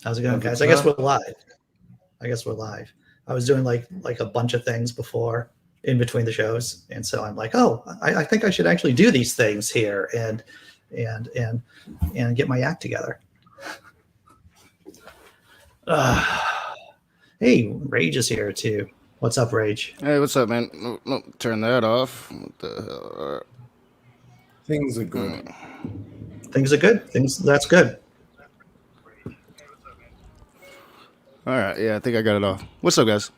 How's it going, guys? I guess we're live. I was doing like a bunch of things before in between the shows, and so I'm like, oh, I think I should actually do these things here and get my act together. Hey, Rage is here too. What's up, Rage? Hey, what's up, man? No, turn that off. What the hell? Things are good. Things are good. That's good. All right, yeah, I think I got it off. What's up, guys?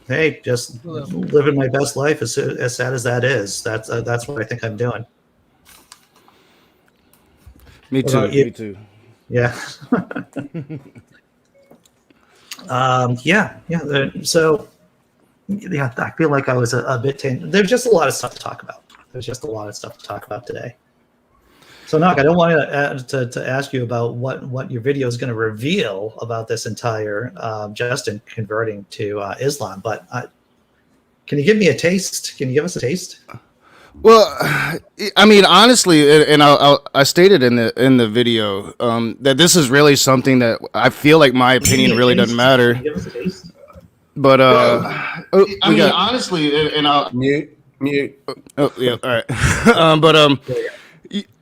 Hey, just living my best life, as sad as that is. That's what I think I'm doing. Me too. Me too. Yeah. So, yeah, I feel like I was a bit. There's just a lot of stuff to talk about. Today. So, Knock, I don't want to ask you about what your video is going to reveal about this entire Justin converting to Islam, but can you give me a taste? Can you give us a taste? Well, I mean, honestly, and I stated in the video that this is really something that I feel like my opinion really doesn't matter. Can you give us a taste? But honestly, and I'll mute. Oh yeah, all right. But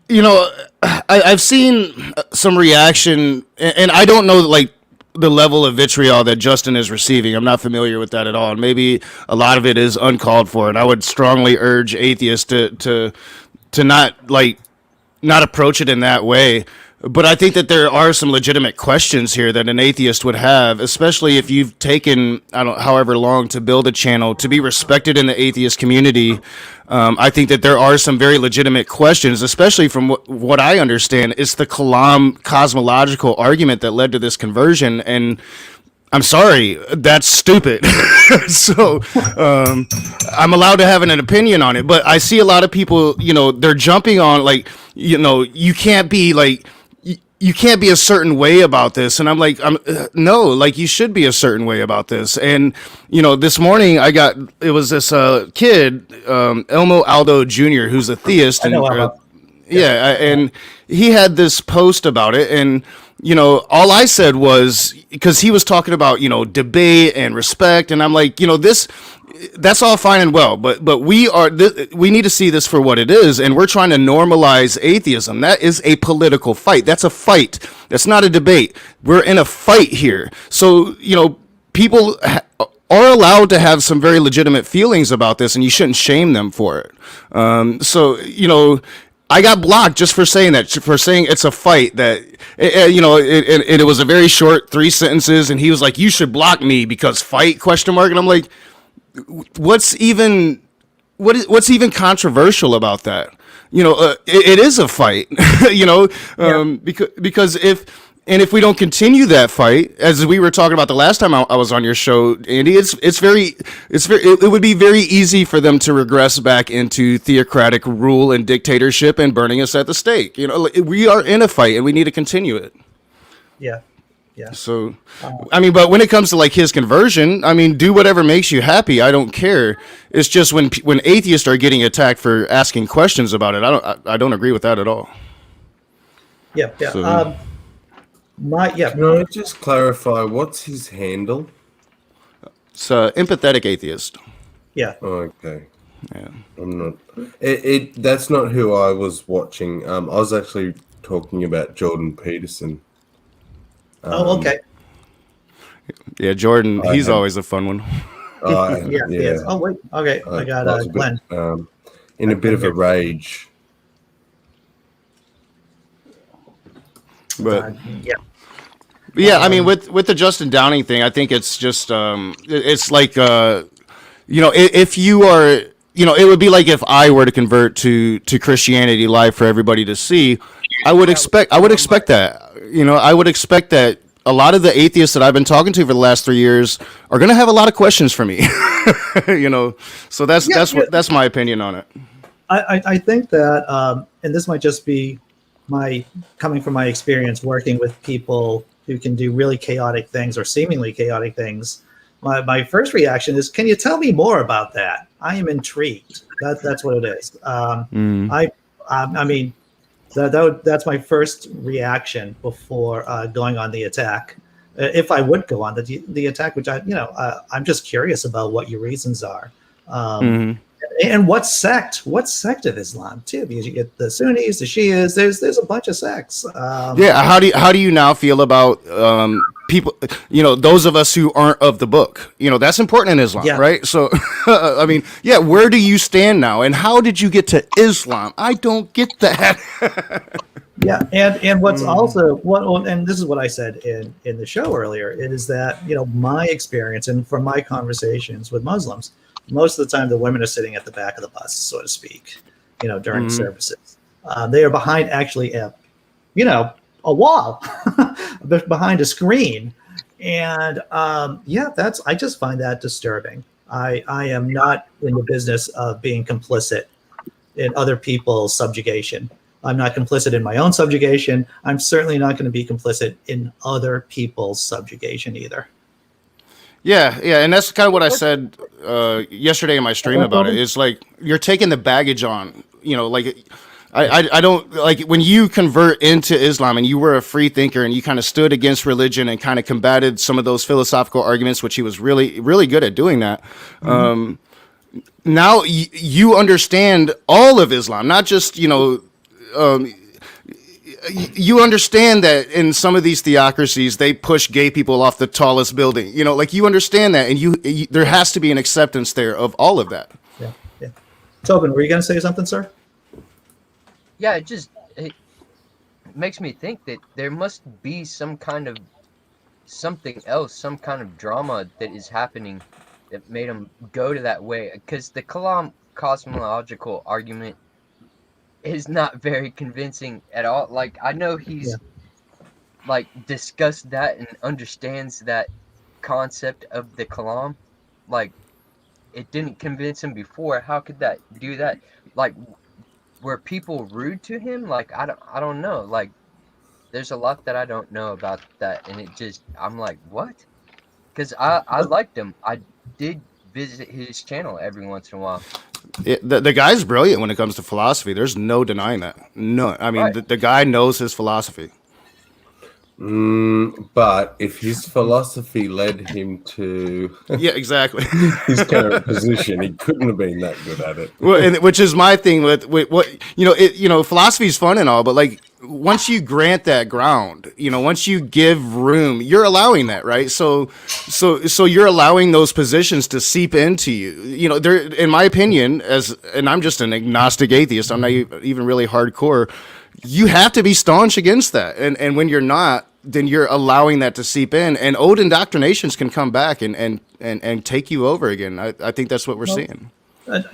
you know, I've seen some reaction, and I don't know like the level of vitriol that Justin is receiving. I'm not familiar with that at all. And maybe a lot of it is uncalled for. And I would strongly urge atheists to not approach it in that way. But I think that there are some legitimate questions here that an atheist would have, especially if you've taken, however long to build a channel, to be respected in the atheist community. I think that there are some very legitimate questions, especially from what I understand. It's the Kalam cosmological argument that led to this conversion. And I'm sorry, that's stupid. So I'm allowed to have an opinion on it. But I see a lot of people, they're jumping on you can't be you can't be a certain way about this. And I'm like, no, you should be a certain way about this. And, this morning it was this kid, Elmo Aldo Jr., who's a theist. And and he had this post about it. And, all I said was, because he was talking about, debate and respect. And I'm like, that's all fine and well, but we need to see this for what it is, and we're trying to normalize atheism. That is a political fight. That's a fight. That's not a debate. We're in a fight here. So, people are allowed to have some very legitimate feelings about this, and you shouldn't shame them for it. I got blocked just for saying that, for saying it's a fight. That it was a very short 3 sentences, and he was like, "You should block me because fight?" ? And I'm like, what's even controversial about that? It is a fight. Because if we don't continue that fight, as we were talking about the last time I was on your show, Andy, it would be very easy for them to regress back into theocratic rule and dictatorship and burning us at the stake. We are in a fight and we need to continue it. Yeah. Yeah. So, but when it comes to his conversion, do whatever makes you happy. I don't care. It's just when atheists are getting attacked for asking questions about it, I don't agree with that at all. Yeah. Yeah. So, Can I just clarify what's his handle? It's empathetic atheist. Yeah. Okay. Yeah. I'm not. That's not who I was watching. I was actually talking about Jordan Peterson. Okay. Yeah, Jordan. He's always a fun one. Yeah. Oh wait. Okay. I got Glenn. In a bit of a rage. But yeah. With the Justin Downing thing, I think it's just it's like if you are, it would be like if I were to convert to Christianity live for everybody to see. I would expect that. I would expect that a lot of the atheists that I've been talking to for the last 3 years are going to have a lot of questions for me. So that's my opinion on it. I think that, and this might just be coming from my experience working with people who can do really chaotic things or seemingly chaotic things. My first reaction is, can you tell me more about that? I am intrigued. That's what it is. That's my first reaction before going on the attack. If I would go on the attack, which I'm just curious about what your reasons are. And what sect of Islam too, because you get the Sunnis, the Shias, there's a bunch of sects. How do you now feel about people, those of us who aren't of the book? That's important in Islam, right? So I mean, where do you stand now, and how did you get to Islam? I don't get that. And what's also and this is what I said in the show earlier, is that my experience and from my conversations with Muslims, most of the time the women are sitting at the back of the bus, so to speak, during services. They are behind actually a wall, behind a screen. And I just find that disturbing. I am not in the business of being complicit in other people's subjugation. I'm not complicit in my own subjugation. I'm certainly not going to be complicit in other people's subjugation either. Yeah, and that's kind of what I said yesterday in my stream about it. It's like you're taking the baggage on, I don't like when you convert into Islam and you were a free thinker and you kind of stood against religion and kind of combated some of those philosophical arguments, which he was really, really good at doing that. Now you understand all of Islam, not just, you understand that in some of these theocracies, they push gay people off the tallest building, you understand that. And you there has to be an acceptance there of all of that. Yeah. Tobin, were you going to say something, sir? Yeah, it makes me think that there must be some kind of something else, some kind of drama that is happening that made him go to that way. Because the Kalam cosmological argument is not very convincing at all. Like, I know he's discussed that and understands that concept of the Kalam. Like, it didn't convince him before. How could that do that? Like, were people rude to him? Like, I don't know. Like, there's a lot that I don't know about that, and I'm like, what? Because I liked him. I did visit his channel every once in a while. The guy's brilliant when it comes to philosophy. There's no denying that. No, I mean, right. the guy knows his philosophy. But if his philosophy led him to exactly his current position, he couldn't have been that good at it. Well, and which is my thing with what philosophy is fun and all, but like once you grant that ground, once you give room, you're allowing that, right? So you're allowing those positions to seep into you. There, in my opinion, and I'm just an agnostic atheist. I'm not even really hardcore. You have to be staunch against that. And when you're not, then you're allowing that to seep in. And old indoctrinations can come back and take you over again. I think that's what we're seeing. I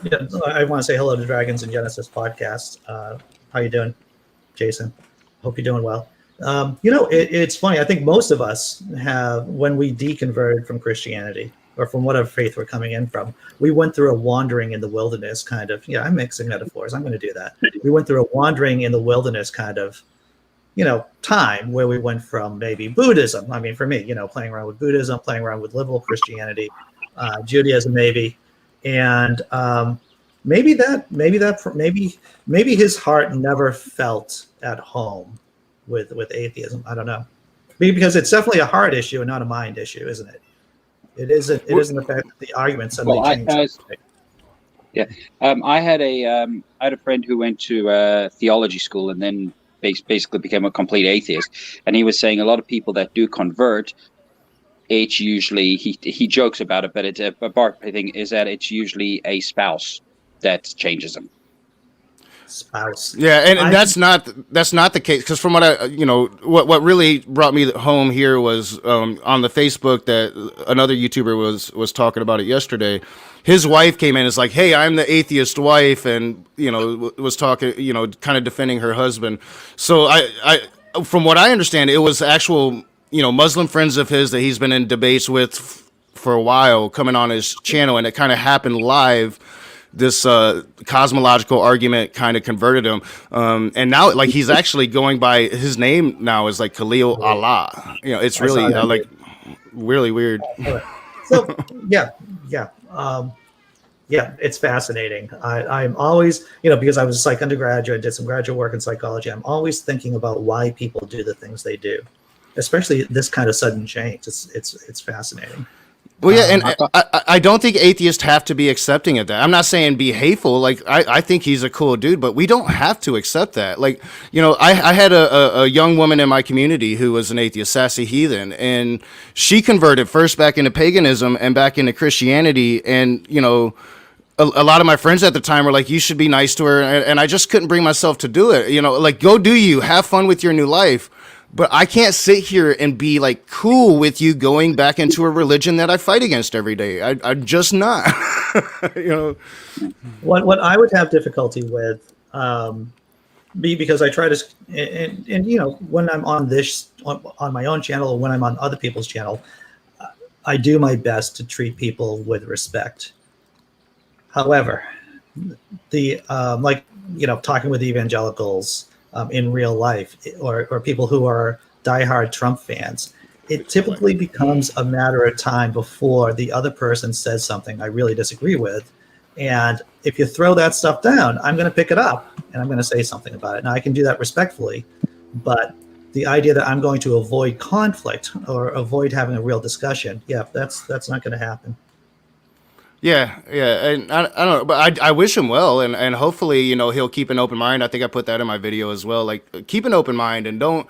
want to say hello to Dragons and Genesis podcast. How you doing, Jason? Hope you're doing well. It's funny. I think most of us have, when we deconverted from Christianity, or from whatever faith we're coming in from, we went through a wandering in the wilderness kind of, I'm mixing metaphors. I'm going to do that. We went through a wandering in the wilderness kind of, time where we went from maybe Buddhism. I mean, for me, playing around with Buddhism, playing around with liberal Christianity, Judaism, maybe. And maybe his heart never felt at home with atheism. I don't know. Because it's definitely a heart issue and not a mind issue, isn't it? It isn't the fact that the argument suddenly changed. I had a friend who went to theology school and then basically became a complete atheist, and he was saying a lot of people that do convert, it's usually he jokes about it, but it's a part thing is that it's usually a spouse that changes them. Spouse. Yeah, and that's not the case, because from what I what really brought me home here was on the Facebook that another YouTuber was talking about it yesterday. His wife came in and is like, "Hey, I'm the atheist wife," and was talking, kind of defending her husband. So I from what I understand, it was actual Muslim friends of his that he's been in debates with for a while coming on his channel, and it kind of happened live. This cosmological argument kind of converted him, and now like he's actually going by his name now is like Khalil Allah. It's really really weird. So yeah. Yeah, it's fascinating. I'm always, because I was a psych undergraduate, did some graduate work in psychology. I'm always thinking about why people do the things they do, especially this kind of sudden change. It's fascinating. Well, yeah, and I don't think atheists have to be accepting of that. I'm not saying be hateful. Like, I think he's a cool dude, but we don't have to accept that. Like, I had a young woman in my community who was an atheist, sassy heathen, and she converted first back into paganism and back into Christianity. And, a lot of my friends at the time were like, you should be nice to her. And I just couldn't bring myself to do it. Like, go do you, have fun with your new life. But I can't sit here and be like cool with you going back into a religion that I fight against every day. I'm just not. What I would have difficulty with, because I try to, and when I'm on on my own channel or when I'm on other people's channel, I do my best to treat people with respect. However, talking with evangelicals in real life, or people who are diehard Trump fans, it typically becomes a matter of time before the other person says something I really disagree with. And if you throw that stuff down, I'm going to pick it up and I'm going to say something about it. Now, I can do that respectfully, but the idea that I'm going to avoid conflict or avoid having a real discussion, that's not going to happen. Yeah, and I don't know, but I wish him well, and hopefully, he'll keep an open mind. I think I put that in my video as well. Like, keep an open mind and don't,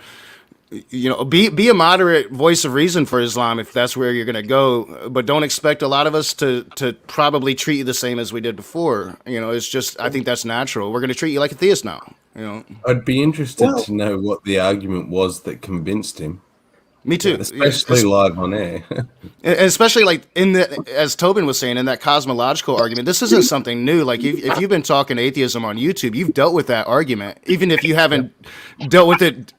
be a moderate voice of reason for Islam if that's where you're gonna go, but don't expect a lot of us to probably treat you the same as we did before. It's just, I think that's natural. We're gonna treat you like a theist now. I'd be interested to know what the argument was that convinced him. Me too. Especially live on air. Especially like as Tobin was saying, in that cosmological argument, this isn't something new. Like if you've been talking atheism on YouTube, you've dealt with that argument. Even if you haven't dealt with it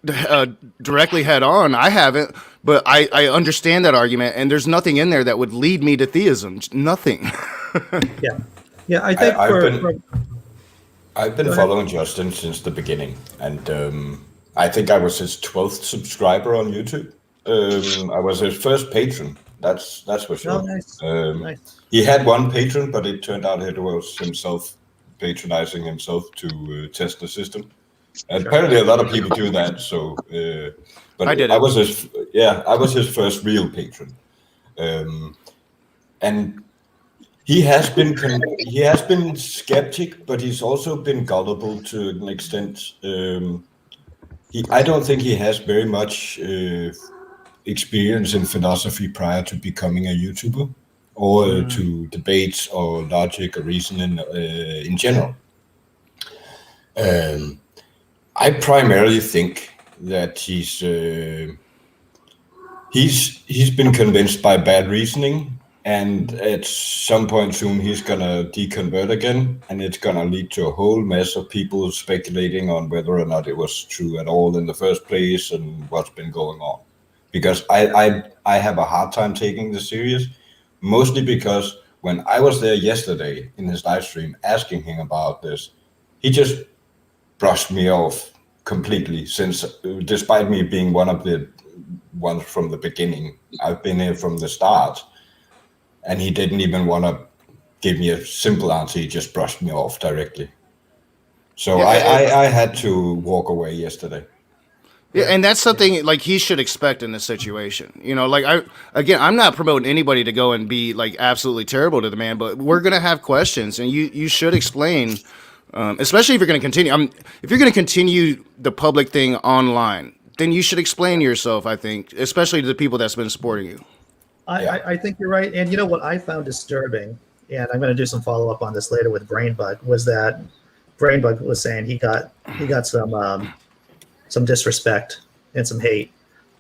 directly head on, I haven't, but I understand that argument, and there's nothing in there that would lead me to theism. Nothing. Yeah. I think I've been following Justin since the beginning, and I think I was his 12th subscriber on YouTube. I was his first patron. That's for sure. Oh, nice. Nice. He had one patron, but it turned out it was himself patronizing himself to test the system. And apparently, a lot of people do that. So, but I did. I was his first real patron, and he has been skeptic, but he's also been gullible to an extent. I don't think he has very much experience in philosophy prior to becoming a YouTuber, or to debates or logic or reasoning in general. I primarily think that he's been convinced by bad reasoning, and at some point soon he's gonna deconvert again, and it's gonna lead to a whole mess of people speculating on whether or not it was true at all in the first place and what's been going on. Because I have a hard time taking this serious, mostly because when I was there yesterday in his live stream asking him about this, he just brushed me off completely, since despite me being one of the ones from the beginning, I've been here from the start, and he didn't even want to give me a simple answer. He just brushed me off directly. So I had to walk away yesterday. Yeah, and that's something like he should expect in this situation. I'm not promoting anybody to go and be like absolutely terrible to the man, but we're gonna have questions, and you should explain, especially if you're gonna continue. If you're gonna continue the public thing online, then you should explain yourself. I think, especially to the people that's been supporting you. I think you're right. And what I found disturbing, and I'm going to do some follow up on this later with Brainbug, was that Brainbug was saying he got some disrespect and some hate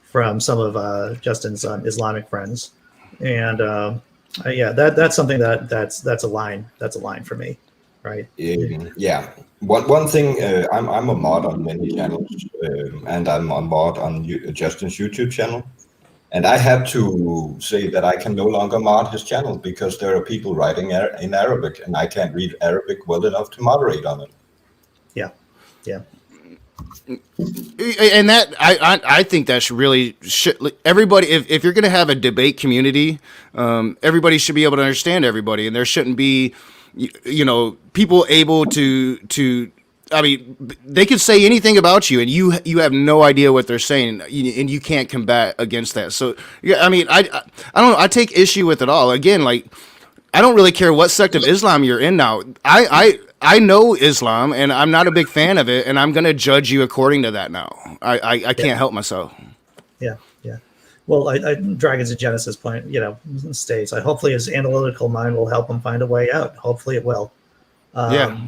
from some of Justin's Islamic friends, and that's something that's a line for me, right? Yeah. One thing, I'm a mod on many channels, and I'm a mod on Justin's YouTube channel. And I had to say that I can no longer mod his channel because there are people writing in Arabic, and I can't read Arabic well enough to moderate on it. Yeah. And that I think that's really everybody. If you're going to have a debate community, everybody should be able to understand everybody, and there shouldn't be people able to. I mean, they could say anything about you, and you have no idea what they're saying, and you can't combat against that. So, yeah, I mean, I don't know. I take issue with it all. Again, like, I don't really care what sect of Islam you're in now. I know Islam, and I'm not a big fan of it, and I'm going to judge you according to that now. I can't help myself. Yeah. Well, Dragon's Genesis point, states, hopefully his analytical mind will help him find a way out. Hopefully it will. Yeah.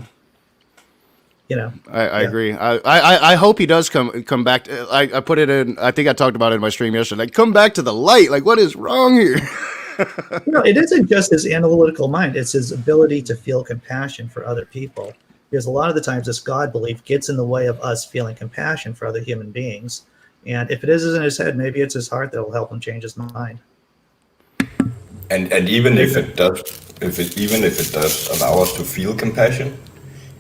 I Yeah. agree. I hope he does come back. I put it in. I think I talked about it in my stream yesterday. Like, come back to the light. Like, what is wrong here? It isn't just his analytical mind. It's his ability to feel compassion for other people. Because a lot of the times this God belief gets in the way of us feeling compassion for other human beings. And if it is in his head, maybe it's his heart that will help him change his mind. And even if it does allow us to feel compassion,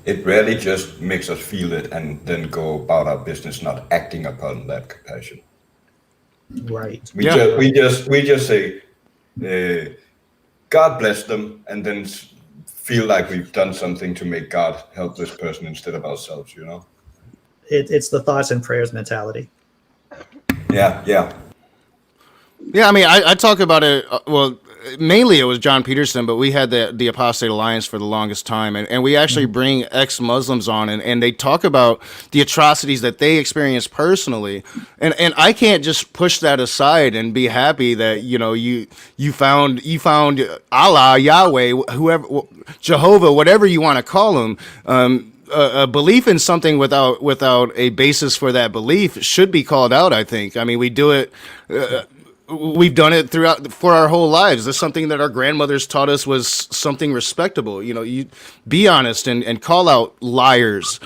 it rarely just makes us feel it and then go about our business, not acting upon that compassion. Right. We just say, God bless them, and then feel like we've done something to make God help this person instead of ourselves. It's the thoughts and prayers mentality. Yeah. I mean, I talk about it. Well, mainly it was John Peterson, but we had the Apostate Alliance for the longest time, and we actually bring ex-Muslims on, and they talk about the atrocities that they experienced personally, and I can't just push that aside and be happy that you found Allah, Yahweh, whoever, Jehovah, whatever you want to call him. A belief in something without a basis for that belief should be called out. I think. I mean, we do it. We've done it for our whole lives. That's something that our grandmothers taught us was something respectable. You be honest and call out liars,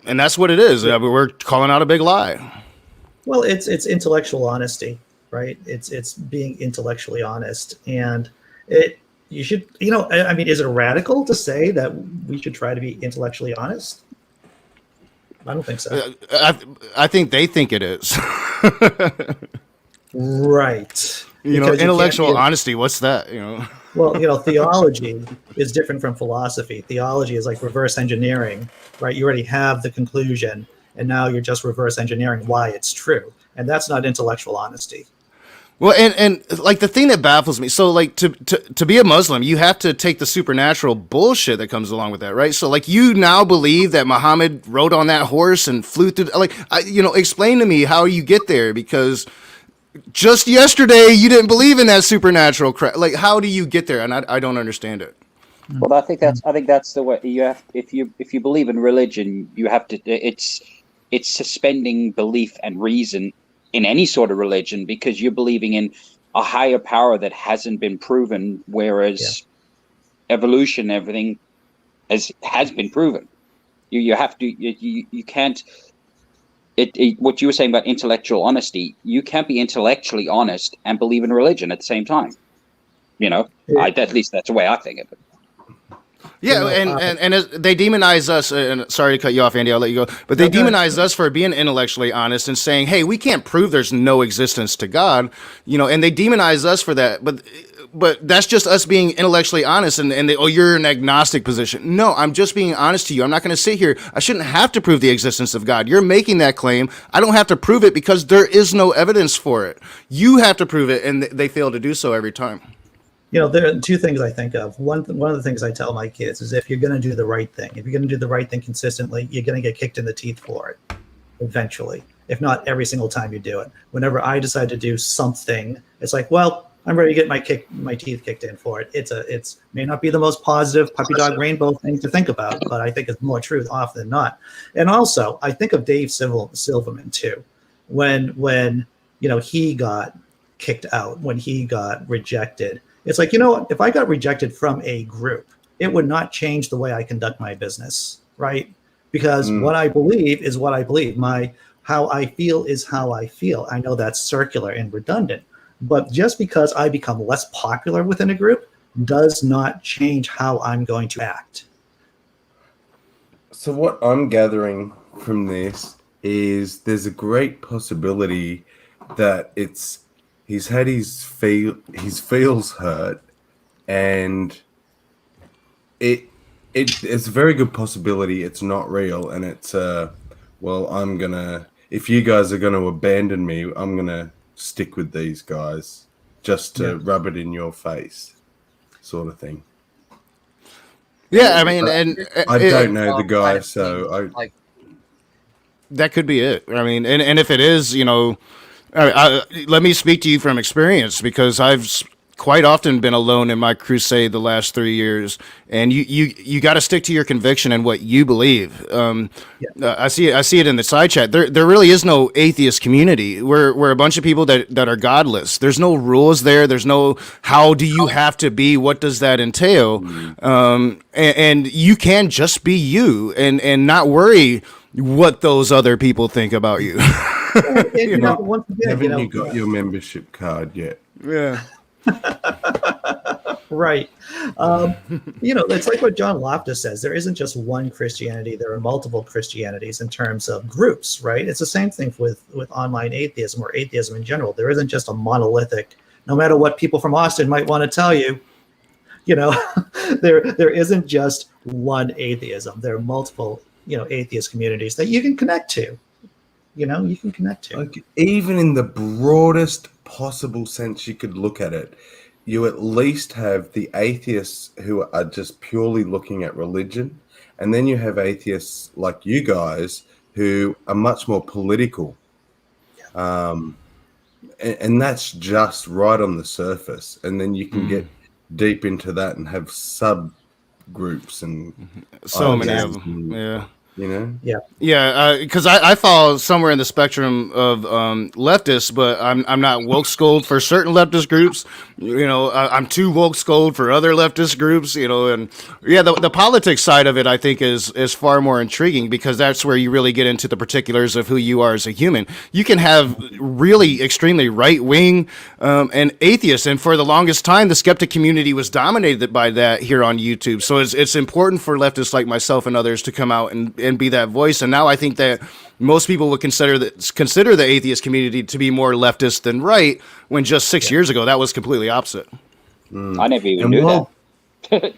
and that's what it is. We're calling out a big lie. Well, it's intellectual honesty, right? It's being intellectually honest, and you should, I mean, is it radical to say that we should try to be intellectually honest? I don't think so. I think they think it is. Right. Intellectual honesty. What's that? Well, theology is different from philosophy. Theology is like reverse engineering, right? You already have the conclusion, and now you're just reverse engineering why it's true, and that's not intellectual honesty. Well, and like the thing that baffles me, so like to be a Muslim, you have to take the supernatural bullshit that comes along with that, right? So like you now believe that Muhammad rode on that horse and flew through, explain to me how you get there, because just yesterday you didn't believe in that supernatural crap. Like, how do you get there? And I don't understand it. Well, I think that's the way you have. If you believe in religion, you have to. It's suspending belief and reason in any sort of religion, because you're believing in a higher power that hasn't been proven, whereas evolution, everything has been proven. You have to. You can't. What you were saying about intellectual honesty, you can't be intellectually honest and believe in religion at the same time. At least that's the way I think of it. Yeah, and as they demonize us, and sorry to cut you off, Andy, I'll let you go, but they demonize us for being intellectually honest and saying, hey, we can't prove there's no existence to God, and they demonize us for that, but that's just us being intellectually honest, and they, you're in an agnostic position. No, I'm just being honest to you. I'm not going to sit here. I shouldn't have to prove the existence of God. You're making that claim. I don't have to prove it because there is no evidence for it. You have to prove it, and they fail to do so every time. There are two things I think of. One of the things I tell my kids is, if you're going to do the right thing, if you're going to do the right thing consistently, you're going to get kicked in the teeth for it eventually, if not every single time you do it. Whenever I decide to do something, it's like, well, I'm ready to get my teeth kicked in for it. It's may not be the most positive puppy dog rainbow thing to think about, but I think it's more truth often than not. And also, I think of Dave Silverman too, when he got kicked out, when he got rejected. It's like, if I got rejected from a group, it would not change the way I conduct my business, right? Because what I believe is what I believe. How I feel is how I feel. I know that's circular and redundant, but just because I become less popular within a group does not change how I'm going to act. So what I'm gathering from this is there's a great possibility that he's had his feels hurt, and it's a very good possibility it's not real, and it's well, if you guys are gonna abandon me, I'm gonna stick with these guys just to rub it in your face, sort of thing. Yeah, I mean, and I don't know the guy, so that could be it. I mean, and if it is, let me speak to you from experience, because I've quite often been alone in my crusade the last 3 years, and you got to stick to your conviction and what you believe. I see it in the side chat. There really is no atheist community. We're a bunch of people that are godless. There's no rules there. There's no how do you have to be. What does that entail? And you can just be you and not worry what those other people think about you. Once again, haven't you got your membership card yet? Yeah. Right. It's like what John Loftus says. There isn't just one Christianity. There are multiple Christianities in terms of groups, right? It's the same thing with online atheism or atheism in general. There isn't just a monolithic, no matter what people from Austin might want to tell you, there isn't just one atheism. There are multiple, atheist communities that you can connect to. Like, even in the broadest possible sense you could look at it, you at least have the atheists who are just purely looking at religion, and then you have atheists like you guys who are much more political, and that's just right on the surface, and then you can get deep into that and have subgroups and so many of them. Because I fall somewhere in the spectrum of leftists, but I'm not woke scold for certain leftist groups. I'm too woke scold for other leftist groups. And the politics side of it, I think, is far more intriguing, because that's where you really get into the particulars of who you are as a human. You can have really extremely right wing and atheists, and for the longest time, the skeptic community was dominated by that here on YouTube. So it's important for leftists like myself and others to come out and be that voice. And now I think that most people would consider the atheist community to be more leftist than right, when just 6 years ago that was completely opposite. I never even knew that.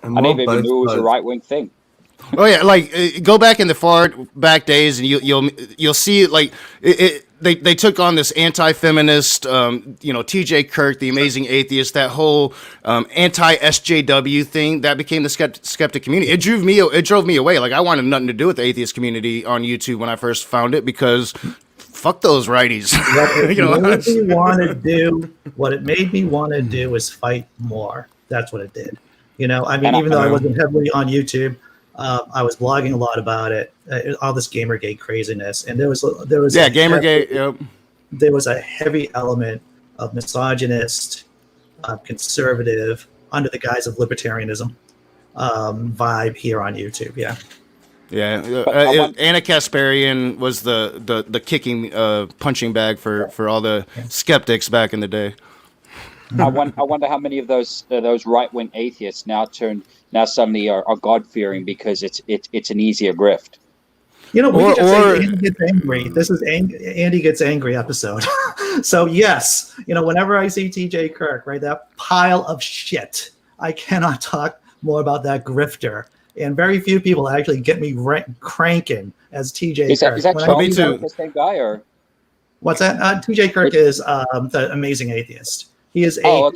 I never even knew it was a right wing thing. Oh yeah, like go back in the far back days, and you'll see like they took on this anti-feminist, T.J. Kirk, the amazing atheist, that whole anti-SJW thing that became the skeptic community. It drove me away. Like, I wanted nothing to do with the atheist community on YouTube when I first found it, because fuck those righties. What it made me want to do is fight more. That's what it did. Even though I wasn't heavily on YouTube, I was blogging a lot about it, all this Gamergate craziness, and there was Gamergate. Yep. There was a heavy element of misogynist, conservative, under the guise of libertarianism vibe here on YouTube. Yeah. Anna Kasparian was the kicking punching bag for all the skeptics back in the day. I wonder how many of those right-wing atheists now suddenly are God-fearing because it's an easier grift. We could just say Andy gets angry. This is Andy gets angry episode. So yes, whenever I see T.J. Kirk, right, that pile of shit, I cannot talk more about that grifter. And very few people actually get me cranking as T.J. Kirk. Is that Charlie the same guy, or what's that? T.J. Kirk is the amazing atheist. He is a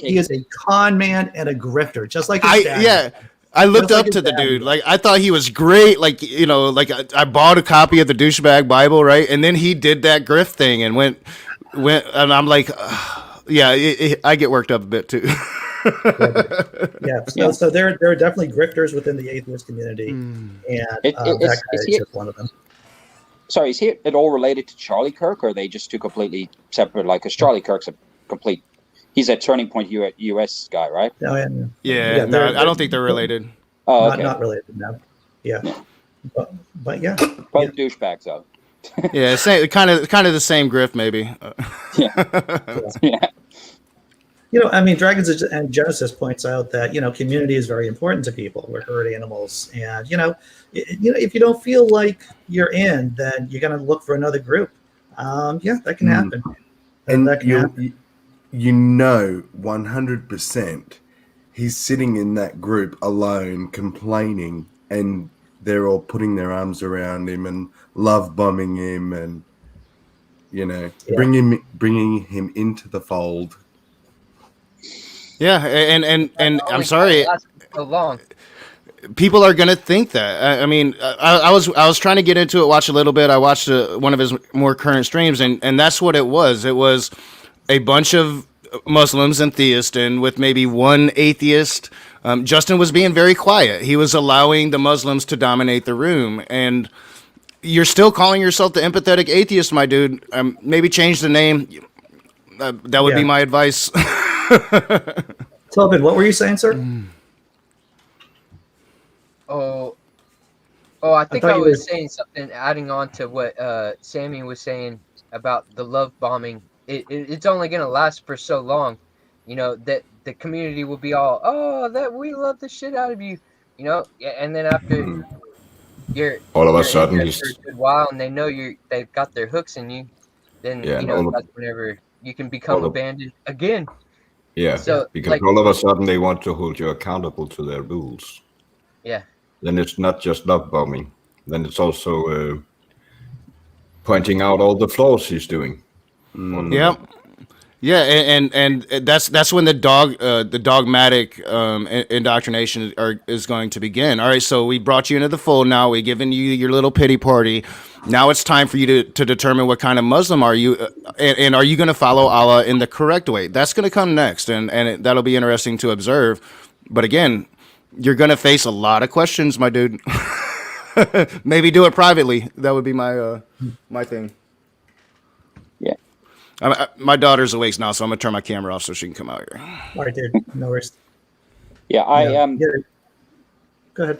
con man and a grifter, just like his dad. Yeah, I looked up to the dude. Like, I thought he was great. Like, I bought a copy of the douchebag Bible, right? And then he did that grift thing and went, and I'm like, I get worked up a bit too. So there are definitely grifters within the atheist community, and that guy is just one of them. Sorry, is he at all related to Charlie Kirk, or are they just two completely separate? Like, because Charlie Kirk's he's a Turning Point US guy, right? Oh, I don't think they're related. Oh, okay. Not related, no. Yeah. But yeah. Both douchebags, though. Yeah, kind of the same grift, maybe. Yeah. Dragons and Genesis points out that, community is very important to people. We're herd animals. And, if you don't feel like you're in, then you're going to look for another group. That can happen. And that can happen. 100% he's sitting in that group alone, complaining, and they're all putting their arms around him and love bombing him, and bringing him into the fold. Yeah, and I'm sorry, So long. people are gonna think that. I mean, I was trying to get into it, watch a little bit. I watched one of his more current streams, and that's what it was. It was a bunch of Muslims and theists, and with maybe one atheist. Justin was being very quiet. He was allowing the Muslims to dominate the room, and you're still calling yourself the empathetic atheist, my dude. Maybe change the name. That would be my advice. Tobin, what were you saying, sir? I think I was saying something, adding on to what Sammy was saying about the love bombing. It's only going to last for so long, that the community will be all, that we love the shit out of you, and then after all of a sudden he's for a good while, and they know they've got their hooks in you, then that's whenever you can become abandoned again. Yeah, so because all of a sudden they want to hold you accountable to their rules. Yeah. Then it's not just love bombing. Then it's also pointing out all the flaws he's doing. Yep. Yeah, and that's when the dogmatic indoctrination is going to begin. All right, so we brought you into the fold. Now we've given you your little pity party. Now it's time for you to determine what kind of Muslim are you, and are you going to follow Allah in the correct way? That's going to come next, and that'll be interesting to observe. But again, you're going to face a lot of questions, my dude. Maybe do it privately. That would be my my thing. Yeah. My daughter's awake now, so I'm gonna turn my camera off so she can come out here. All right, dude. No worries. Yeah, Go ahead.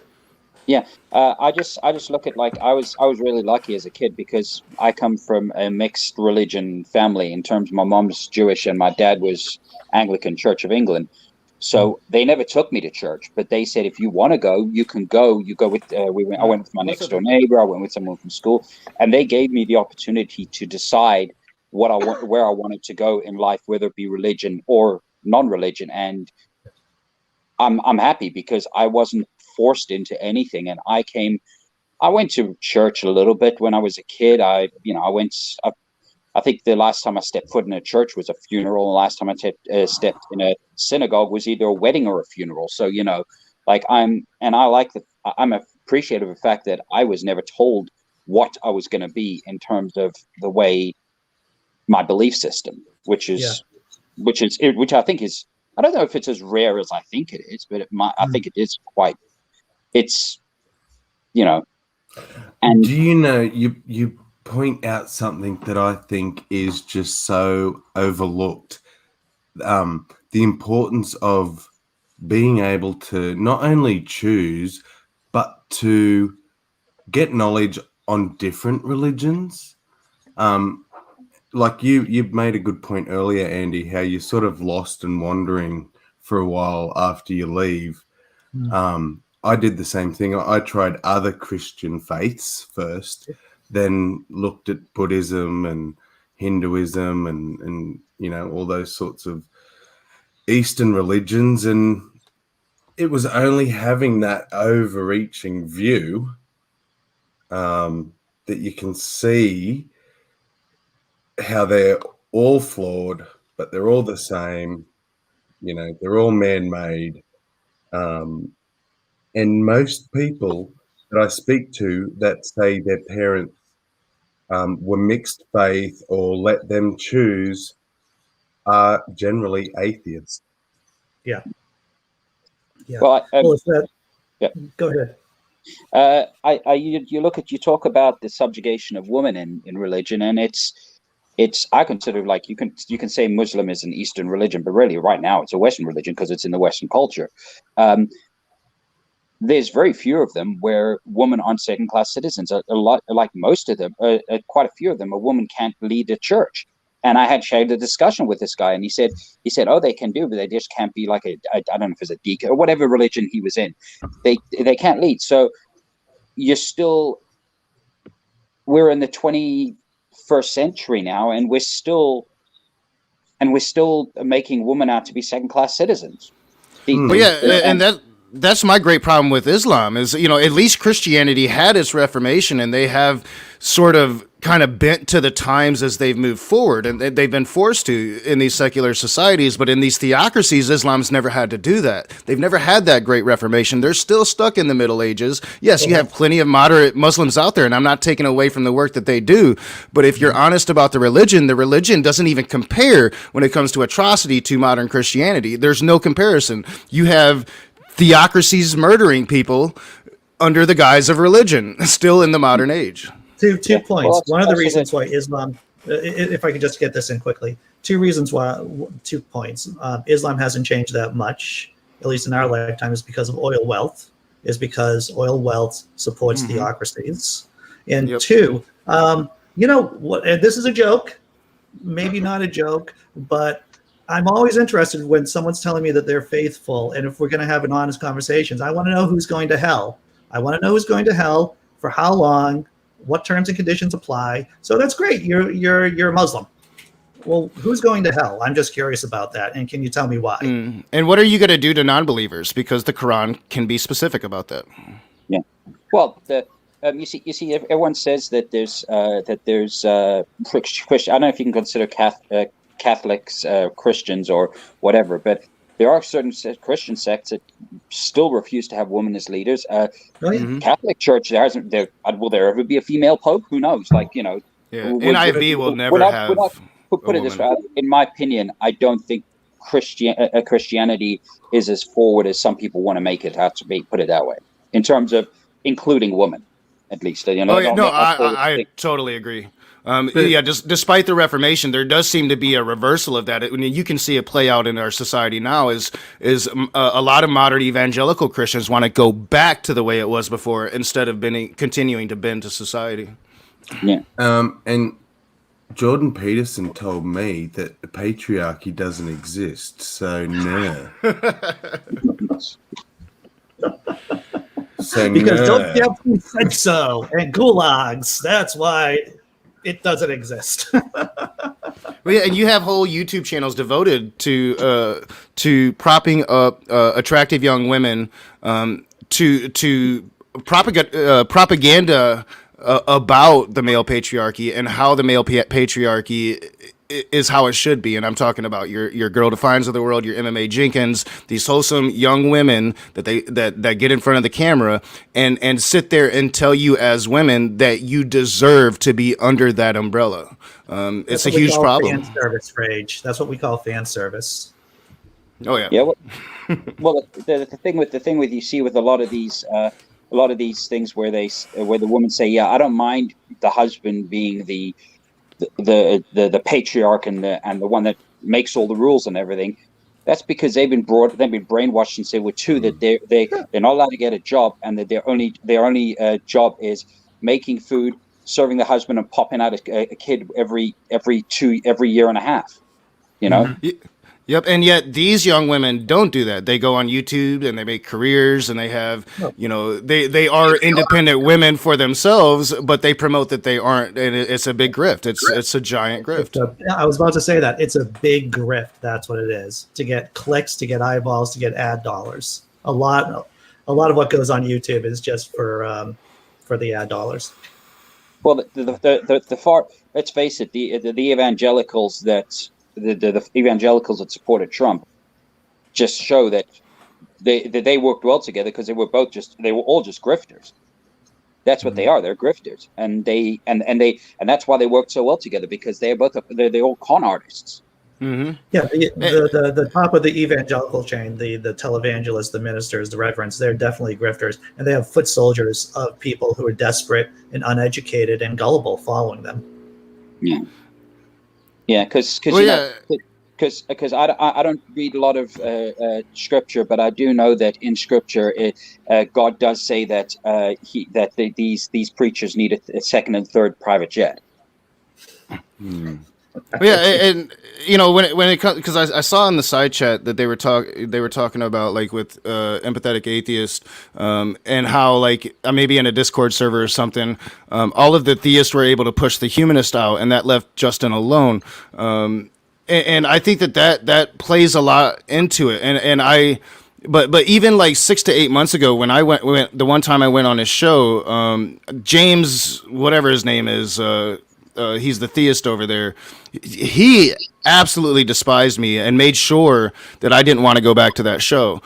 Yeah, I just look at, like, I was really lucky as a kid because I come from a mixed religion family in terms of my mom's Jewish and my dad was Anglican Church of England. So they never took me to church, but they said, if you want to go, you can go. You go with, I went with my next door neighbor. I went with someone from school, and they gave me the opportunity to decide where I wanted to go in life, whether it be religion or non-religion. And I'm happy because I wasn't forced into anything. And I went to church a little bit when I was a kid. I think the last time I stepped foot in a church was a funeral. The last time I stepped in a synagogue was either a wedding or a funeral. So, I'm appreciative of the fact that I was never told what I was going to be in terms of the way my belief system, which I think is, I don't know if it's as rare as I think it is, but I think it is quite, and do you point out something that I think is just so overlooked, the importance of being able to not only choose, but to get knowledge on different religions. Like you've made a good point earlier, Andy, how you're sort of lost and wandering for a while after you leave. I did the same thing. I tried other Christian faiths first, then looked at Buddhism and Hinduism and all those sorts of Eastern religions. And it was only having that overreaching view that you can see how they're all flawed, but they're all the same. They're all man-made. And most people that I speak to that say their parents were mixed faith or let them choose are generally atheists. Yeah. Well, yeah. Go ahead. You talk about the subjugation of women in religion, and I consider, like, you can say Muslim is an Eastern religion, but really right now it's a Western religion because it's in the Western culture. There's very few of them where women aren't second-class citizens. A lot, like most of them, quite a few of them, a woman can't lead a church. And I had shared a discussion with this guy, and he said, oh, they can do, but they just can't be like I don't know if it's a deacon or whatever religion he was in. They can't lead. So we're in the 21st century now, and we're still making women out to be second-class citizens. But yeah, and that's my great problem with Islam is, at least Christianity had its Reformation, and they have sort of kind of bent to the times as they've moved forward, and they've been forced to in these secular societies. But in these theocracies, Islam's never had to do that. They've never had that great Reformation. They're still stuck in the Middle Ages. Yes, you have plenty of moderate Muslims out there, and I'm not taking away from the work that they do. But if you're honest about the religion doesn't even compare when it comes to atrocity to modern Christianity. There's no comparison. You have theocracies murdering people under the guise of religion, still in the modern age. Two points. One of the reasons why Islam, if I could just get this in quickly, 2 points. Islam hasn't changed that much, at least in our lifetime, is because of oil wealth, oil wealth supports theocracies. And 2, and this is a joke, maybe not a joke, but I'm always interested when someone's telling me that they're faithful, and if we're going to have an honest conversation, I want to know who's going to hell. I want to know who's going to hell, for how long, what terms and conditions apply. So that's great. You're a Muslim. Well, who's going to hell? I'm just curious about that. And can you tell me why? And what are you going to do to non-believers? Because the Quran can be specific about that. Yeah. Well, you see, everyone says that there's Christian. I don't know if you can consider Catholics Christians or whatever, but there are certain Christian sects that still refuse to have women as leaders. Catholic Church, will there ever be a female pope? Who knows? NIV will never have. Put it this way: in my opinion, I don't think Christianity is as forward as some people want to make it out to be. Put it that way, in terms of including women, at least. I totally agree. Despite the Reformation, there does seem to be a reversal of that. You can see it play out in our society now. Is a lot of modern evangelical Christians want to go back to the way it was before instead of continuing to bend to society. Yeah. And Jordan Peterson told me that the patriarchy doesn't exist. So no. Because Dostoevsky said so, and gulags. That's why it doesn't exist. And you have whole YouTube channels devoted to propping up attractive young women, to propaganda about the male patriarchy and how the male patriarchy is how it should be. And I'm talking about your Girl Defines of the world, your MMA Jenkins, these wholesome young women that get in front of the camera and sit there and tell you as women that you deserve to be under that umbrella. It's a huge problem. Fan service rage. That's what we call fan service. Oh yeah. Yeah. Well, the thing with you see with a lot of these things where the women say, yeah, I don't mind the husband being the patriarch and the one that makes all the rules and everything. That's because they've been brainwashed and say that they're not allowed to get a job, and that their only job is making food, serving the husband, and popping out a kid every year and a half. Yep, and yet these young women don't do that. They go on YouTube and they make careers, and they have, they are independent women for themselves, but they promote that they aren't, and it's a big grift. It's a giant grift. I was about to say that. It's a big grift. That's what it is. To get clicks, to get eyeballs, to get ad dollars. A lot of what goes on YouTube is just for the ad dollars. Well, let's face it, the evangelicals that. The evangelicals that supported Trump just show that they worked well together because they were all just grifters. That's what they are. They're grifters, and that's why they worked so well together, because they're all con artists. Mm-hmm. Yeah, the top of the evangelical chain, the televangelists, the ministers, the reverends, they're definitely grifters, and they have foot soldiers of people who are desperate and uneducated and gullible following them. Yeah. Yeah, because I don't read a lot of scripture, but I do know that in scripture, God does say that these preachers need a second and third private jet. Yeah, and when it comes, because I saw in the side chat that they were talking about, like, with empathetic atheist, and how, like, maybe in a Discord server or something, all of the theists were able to push the humanist out, and that left Justin alone. And I think that plays a lot into it, and I but even like 6 to 8 months ago, when I went the one time I went on his show, James, whatever his name is, he's the theist over there. He absolutely despised me and made sure that I didn't want to go back to that show.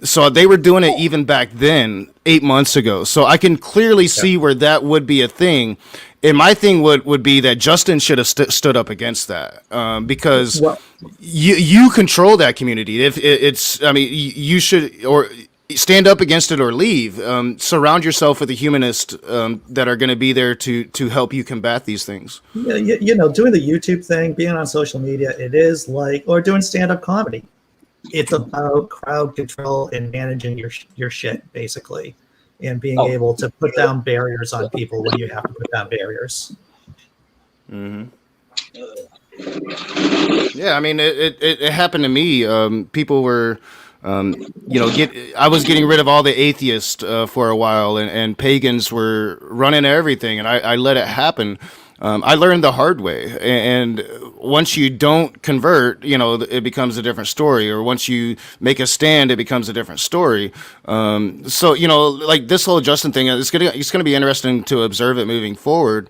So they were doing it even back then, 8 months ago. So I can clearly see where that would be a thing. And my thing would be that Justin should have stood up against that, because you control that community. If it's, I mean, you should or stand up against it or leave. Surround yourself with the humanists that are going to be there to help you combat these things. Yeah, you know, doing the YouTube thing, being on social media, it is like, or doing stand-up comedy. It's about crowd control and managing your shit, basically, and being able to put down barriers on people when you have to put down barriers. Mm-hmm. Yeah, I mean, it happened to me. People were, I was getting rid of all the atheists for a while, and pagans were running everything, and I let it happen. I learned the hard way, and once you don't convert, it becomes a different story. Or once you make a stand, it becomes a different story. So like this whole Justin thing, it's gonna be interesting to observe it moving forward.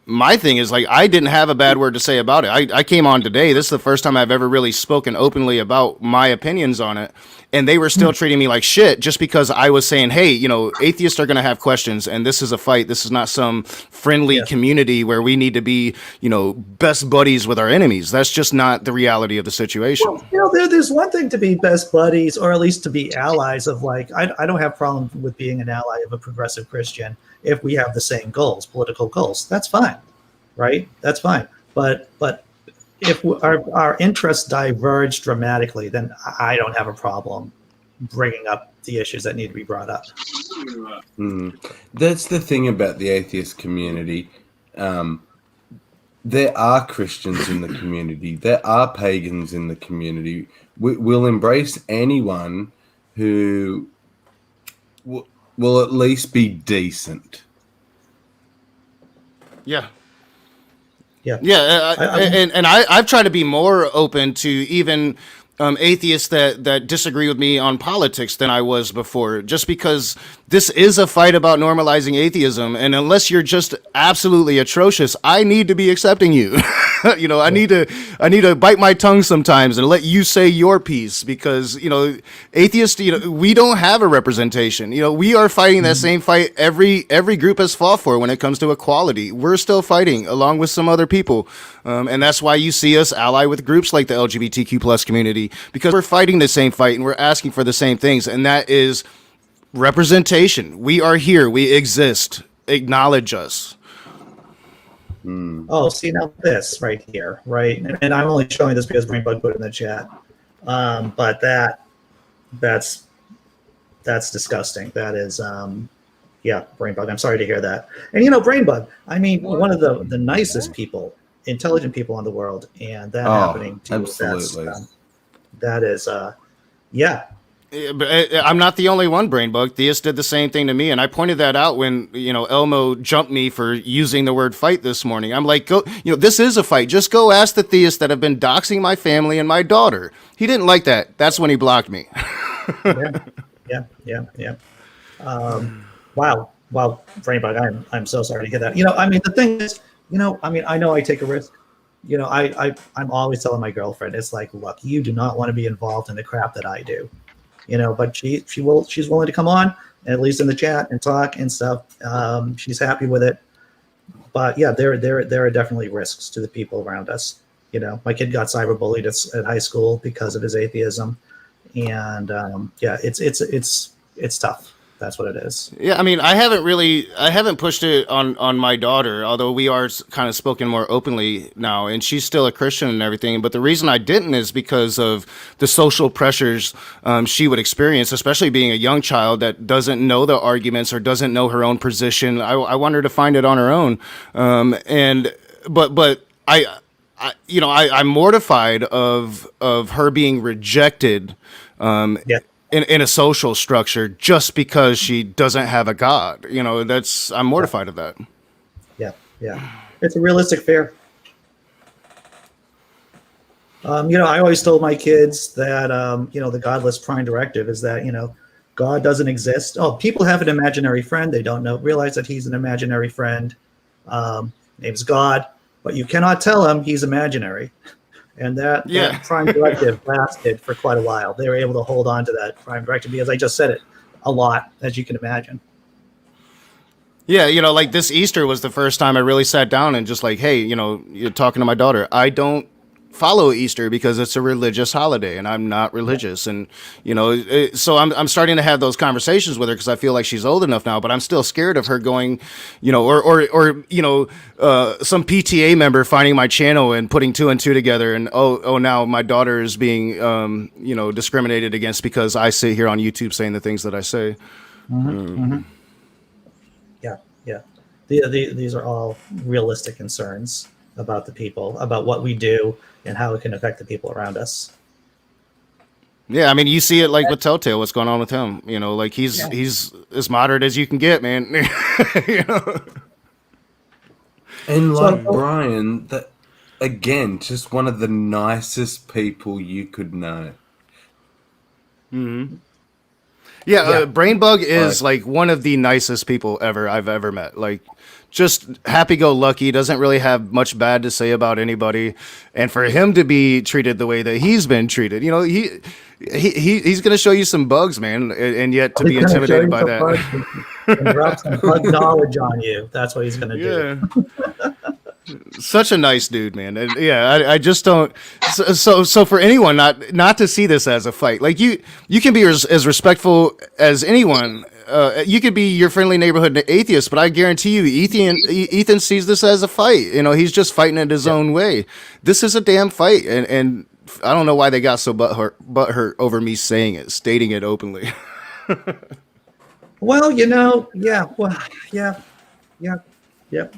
My thing is, like, I didn't have a bad word to say about it. I came on today. This is the first time I've ever really spoken openly about my opinions on it. And they were still treating me like shit just because I was saying, hey, atheists are going to have questions, and this is a fight. This is not some friendly community where we need to be, best buddies with our enemies. That's just not the reality of the situation. Well, there's one thing to be best buddies, or at least to be allies of, like, I don't have a problem with being an ally of a progressive Christian if we have the same goals, political goals. That's fine, right? That's fine. But if our interests diverge dramatically, then I don't have a problem bringing up the issues that need to be brought up. That's the thing about the atheist community. There are Christians in the community. There are pagans in the community. We'll embrace anyone who will at least be decent. Yeah. Yeah. And I've tried to be more open to even atheists that disagree with me on politics than I was before, just because this is a fight about normalizing atheism. And unless you're just absolutely atrocious, I need to be accepting you. I need to bite my tongue sometimes and let you say your piece, because, atheists, we don't have a representation. We are fighting that same fight every group has fought for when it comes to equality. We're still fighting along with some other people. And that's why you see us ally with groups like the LGBTQ plus community, because we're fighting the same fight and we're asking for the same things. And that is representation. We are here. We exist. Acknowledge us. Oh, see, now this right here, right? And I'm only showing this because Brainbug put it in the chat. But that's disgusting. That is, Brainbug. I'm sorry to hear that. And Brainbug, I mean, one of the nicest people, intelligent people in the world, and that happening to absolutely. That is, But I'm not the only one, Brainbug. Theist did the same thing to me, and I pointed that out when Elmo jumped me for using the word fight this morning. I'm like, go, this is a fight. Just go ask the theists that have been doxing my family and my daughter. He didn't like that. That's when he blocked me. Yeah. Wow, Brainbug. I'm so sorry to hear that. I mean, the thing is, I know I take a risk. I'm always telling my girlfriend, it's like, look, you do not want to be involved in the crap that I do. But she's willing to come on, at least in the chat, and talk and stuff. She's happy with it. But yeah, there are definitely risks to the people around us. My kid got cyberbullied at high school because of his atheism, and it's tough. That's what it is. Yeah, I mean, I haven't pushed it on my daughter, although we are kind of spoken more openly now, and she's still a Christian and everything. But the reason I didn't is because of the social pressures she would experience, especially being a young child that doesn't know the arguments or doesn't know her own position. I want her to find it on her own. But I'm mortified of her being rejected. In a social structure just because she doesn't have a God. I'm mortified of that. Yeah. It's a realistic fear. I always told my kids that, the godless prime directive is that, God doesn't exist. Oh, people have an imaginary friend. They don't realize that he's an imaginary friend. Name's God, but you cannot tell him he's imaginary. And that prime directive lasted for quite a while. They were able to hold on to that prime directive because I just said it a lot, as you can imagine. Yeah, like this Easter was the first time I really sat down and just like, hey, you're talking to my daughter. I don't follow Easter because it's a religious holiday and I'm not religious. And, so I'm starting to have those conversations with her because I feel like she's old enough now, but I'm still scared of her going, or some PTA member finding my channel and putting 2 and 2 together. And, now my daughter is being, discriminated against because I sit here on YouTube saying the things that I say. Yeah. These are all realistic concerns about the people, about what we do and how it can affect the people around us. Yeah, I mean, you see it like with Telltale, what's going on with him. Like he's as moderate as you can get, man. And like Brian, that again, just one of the nicest people you could know. Mm-hmm. Yeah, Brainbug is like one of the nicest people I've ever met. Like, just happy-go-lucky, doesn't really have much bad to say about anybody. And for him to be treated the way that he's been treated, he's going to show you some bugs, man, and yet to be intimidated by that. And drop some bug knowledge on you. That's what he's going to do. Such a nice dude, man. And I just don't. So for anyone not to see this as a fight, like you can be as respectful as anyone. You could be your friendly neighborhood atheist, but I guarantee you, Ethan sees this as a fight. He's just fighting it his own way. This is a damn fight, and I don't know why they got so butthurt over me stating it openly. Well, yeah.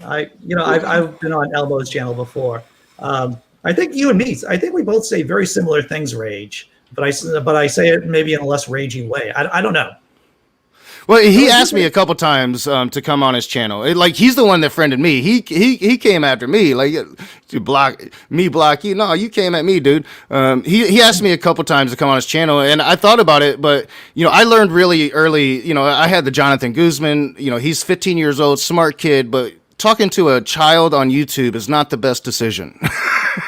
I've been on Elbo's channel before. I think you and me, I think we both say very similar things, Rage, but I say it maybe in a less ragey way. I don't know. Well, he asked me a couple times to come on his channel. Like, he's the one that friended me. He came after me, like, to block you. No, you came at me, dude. He asked me a couple times to come on his channel, and I thought about it, but I learned really early. I had the Jonathan Guzman. He's 15 years old, smart kid, but talking to a child on YouTube is not the best decision.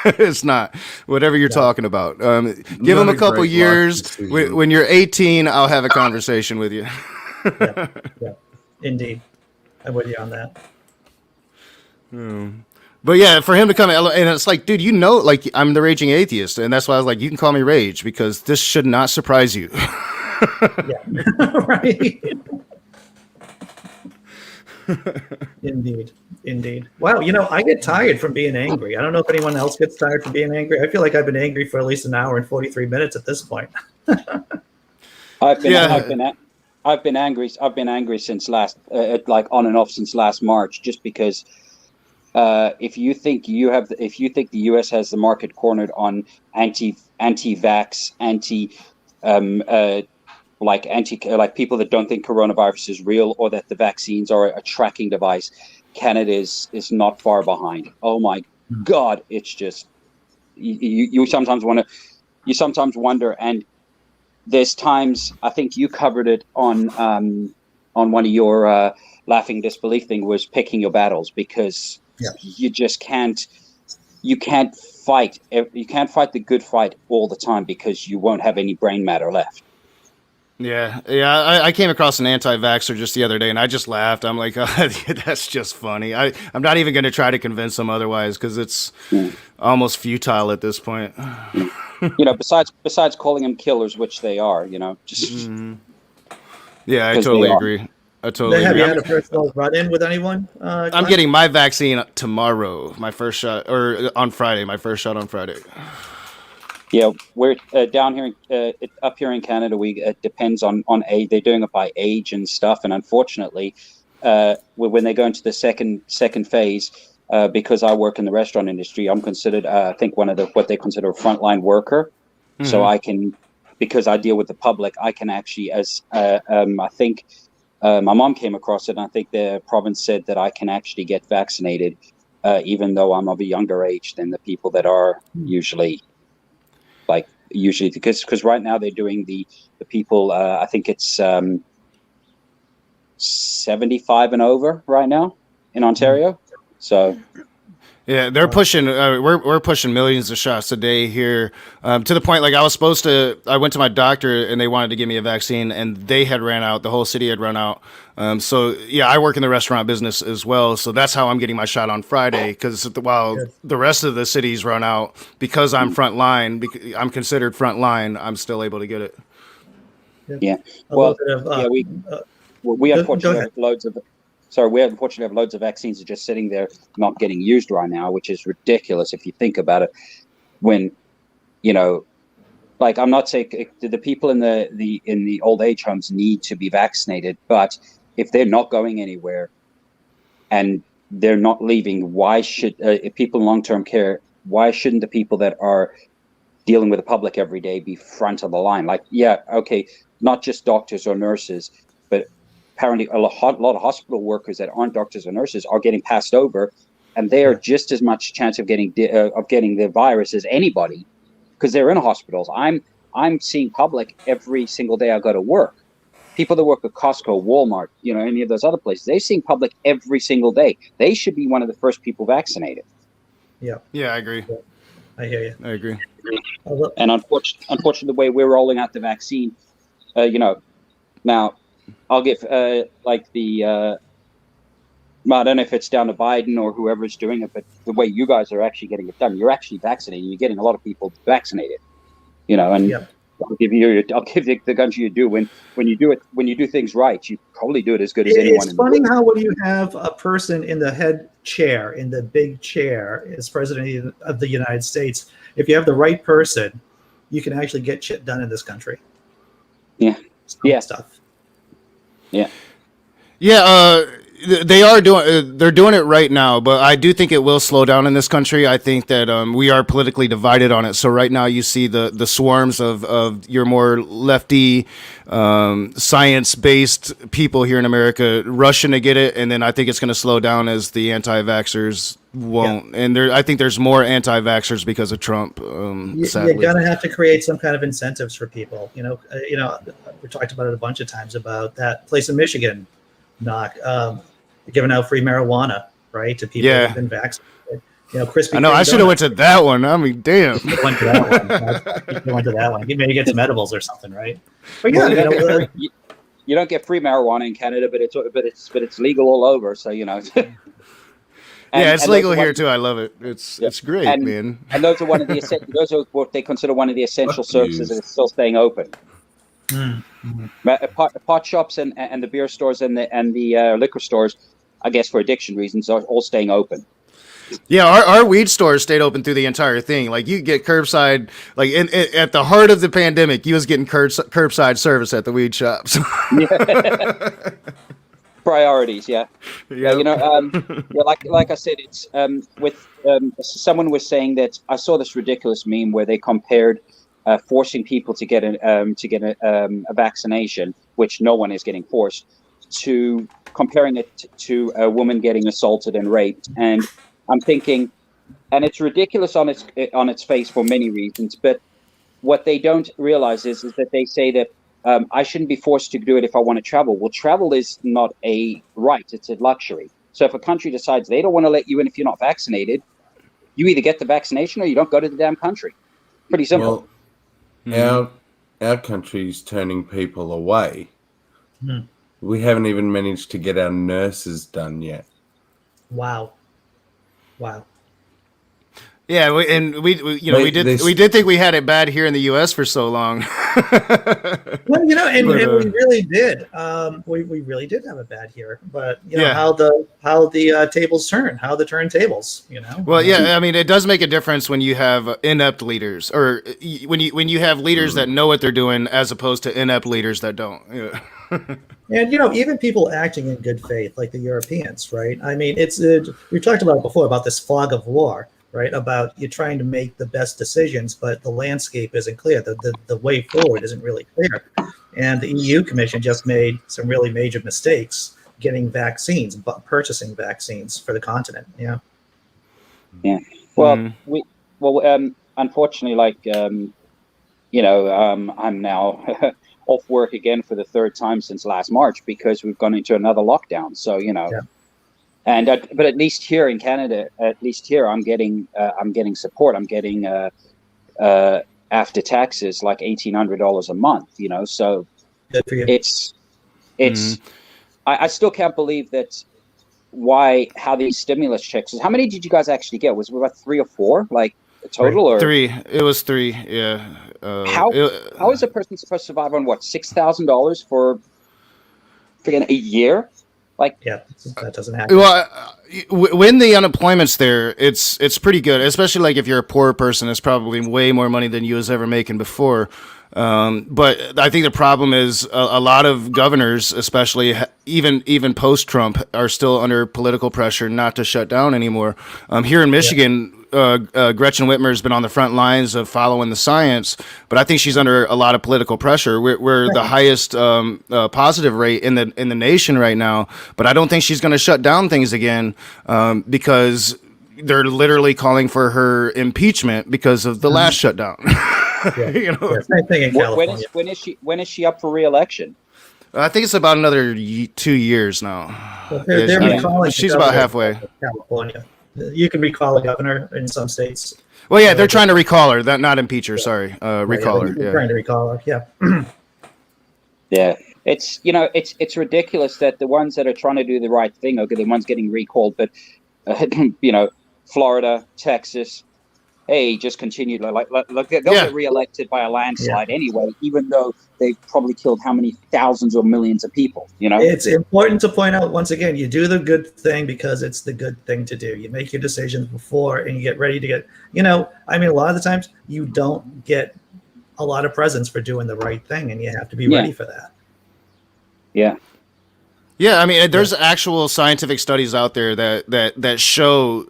It's not. Whatever you're talking about. Give him a couple years. When you're 18, I'll have a conversation with you. Yeah, indeed. I'm with you on that. But yeah, for him to come and it's like, dude, like I'm the raging atheist, and that's why I was like, you can call me Rage because this should not surprise you. Yeah, right. Indeed. Wow, I get tired from being angry. I don't know if anyone else gets tired from being angry. I feel like I've been angry for at least an hour and 43 minutes at this point. I've been angry. I've been angry since last, like on and off since last March, just because if you think the U.S. has the market cornered on anti-vax, like people that don't think coronavirus is real or that the vaccines are a tracking device, Canada is not far behind. Oh my God, it's just you sometimes wonder, and there's times, I think you covered it on one of your laughing disbelief thing, was picking your battles, because you just can't fight the good fight all the time because you won't have any brain matter left. Yeah. I came across an anti-vaxxer just the other day, and I just laughed. I'm like, oh, that's just funny. I'm not even going to try to convince them otherwise because it's almost futile at this point. Besides calling them killers, which they are, just. Yeah, I totally agree. Have you had a personal run-in with anyone? I'm getting my vaccine tomorrow. My first shot, or on Friday. My first shot on Friday. Yeah, we're down here, up here in Canada. It depends on age. They're doing it by age and stuff. And unfortunately, when they go into the second phase, because I work in the restaurant industry, I'm considered, I think, one of what they consider a frontline worker. Mm-hmm. So I can, because I deal with the public, I can actually, I think my mom came across it, and I think the province said that I can actually get vaccinated, even though I'm of a younger age than the people that are usually like usually because right now they're doing the people. I think it's 75 and over right now in Ontario. So. Yeah, they're pushing. We're pushing millions of shots a day here, to the point like I went to my doctor and they wanted to give me a vaccine, and they had ran out. The whole city had run out. So yeah, I work in the restaurant business as well, so that's how I'm getting my shot on Friday. Because while the rest of the cities run out, because I'm front line, I'm considered front line, I'm still able to get it. Yeah. Well, we unfortunately have loads of. So we unfortunately have loads of vaccines that are just sitting there not getting used right now, which is ridiculous if you think about it. When, like I'm not saying the people in the old age homes need to be vaccinated, but if they're not going anywhere and they're not leaving, why should if people in long-term care? Why shouldn't the people that are dealing with the public every day be front of the line? Like, yeah, okay, not just doctors or nurses, but apparently a lot of hospital workers that aren't doctors or nurses are getting passed over, and they are just as much chance of getting the virus as anybody because they're in hospitals. I'm seeing public every single day I go to work. People that work at Costco, Walmart, any of those other places, they're seeing public every single day. They should be one of the first people vaccinated. Yeah. Yeah, I agree. Yeah. I hear you. I agree. And unfortunately, the way we're rolling out the vaccine, now. I'll give I don't know if it's down to Biden or whoever's doing it, but the way you guys are actually getting it done, you're actually vaccinating. You're getting a lot of people vaccinated, and I'll give you the country you do when you do things right, you probably do it as good as anyone. It's funny how when you have a person in the head chair, in the big chair as president of the United States, if you have the right person, you can actually get shit done in this country. Stuff. Yeah. Yeah, they are doing. They're doing it right now, but I do think it will slow down in this country. I think that we are politically divided on it. So right now, you see the swarms of your more lefty, science-based people here in America rushing to get it, and then I think it's going to slow down as the anti-vaxxers won't. Yeah. And I think there's more anti-vaxxers because of Trump. You're going to have to create some kind of incentives for people. We talked about it a bunch of times about that place in Michigan, giving out free marijuana, right, to people who've been vaccinated. Krispy. I know. I should have went to that one. I mean, damn. You went to that one. You maybe get some edibles or something, right? But you don't get free marijuana in Canada, but it's legal all over. So it's legal here too. I love it. It's great, man. And those are those are what they consider one of the essential services that is still staying open. Mm-hmm. Pot shops and the beer stores and the liquor stores, I guess for addiction reasons, are all staying open. Yeah, our weed stores stayed open through the entire thing. Like you get curbside, like at the heart of the pandemic, you was getting curbside service at the weed shops. Priorities, yeah. Like I said, it's with someone was saying that I saw this ridiculous meme where they compared forcing people to get a vaccination, which no one is getting forced, to comparing it to a woman getting assaulted and raped. And I'm thinking, and it's ridiculous on its face for many reasons, but what they don't realize is that they say that I shouldn't be forced to do it if I want to travel. Well, travel is not a right, it's a luxury. So if a country decides they don't want to let you in if you're not vaccinated, you either get the vaccination or you don't go to the damn country. Pretty simple. Well, our country's turning people away. We haven't even managed to get our nurses done yet. Wow. Yeah, we did think we had it bad here in the U.S. for so long. Well, we really did. We really did have it bad here, but how the tables turn, how the turntables. Well, yeah, I mean, it does make a difference when you have inept leaders, or when you have leaders that know what they're doing, as opposed to inept leaders that don't. Yeah. And even people acting in good faith, like the Europeans, right? I mean, we've talked about it before about this fog of war. Right, about you trying to make the best decisions, but the landscape isn't clear. The way forward isn't really clear. And the EU Commission just made some really major mistakes getting vaccines, but purchasing vaccines for the continent. Yeah. Well, unfortunately, I'm now off work again for the third time since last March because we've gone into another lockdown. So Yeah. and but at least here in Canada, I'm getting support. I'm getting after taxes like $1,800 a month. So Good for you. it's I still can't believe that. How these stimulus checks? How many did you guys actually get? Was it about 3 or 4, like total, or 3? It was 3. Yeah. how is a person supposed to survive on what, $6,000 for freaking a year? Like, Yeah, that doesn't happen. Well, when the unemployment's there, it's pretty good. Especially like if you're a poor person, it's probably way more money than you was ever making before. But I think the problem is a lot of governors, especially even post-Trump, are still under political pressure not to shut down anymore. Here in Michigan, Gretchen Whitmer has been on the front lines of following the science, but I think she's under a lot of political pressure. We're the highest positive rate in the nation right now, but I don't think she's going to shut down things again because they're literally calling for her impeachment because of the last shutdown. Yeah. Same thing in California. When is she up for re-election? I think it's about another 2 years now. Well, they're recalling she's the about governor halfway. of California. You can recall a governor in some states. Well, yeah, they're trying to recall her, not impeach her. Sorry, recall her. They're trying to recall her. Yeah. Yeah, it's ridiculous that the ones that are trying to do the right thing are the ones getting recalled, but Florida, Texas, hey, just continue. Like they'll get reelected by a landslide anyway, even though they've probably killed how many thousands or millions of people. It's important to point out once again, you do the good thing because it's the good thing to do. You make your decisions before, and you get ready to get. A lot of the times you don't get a lot of presents for doing the right thing, and you have to be ready for that. Yeah. Yeah, I mean, there's actual scientific studies out there that show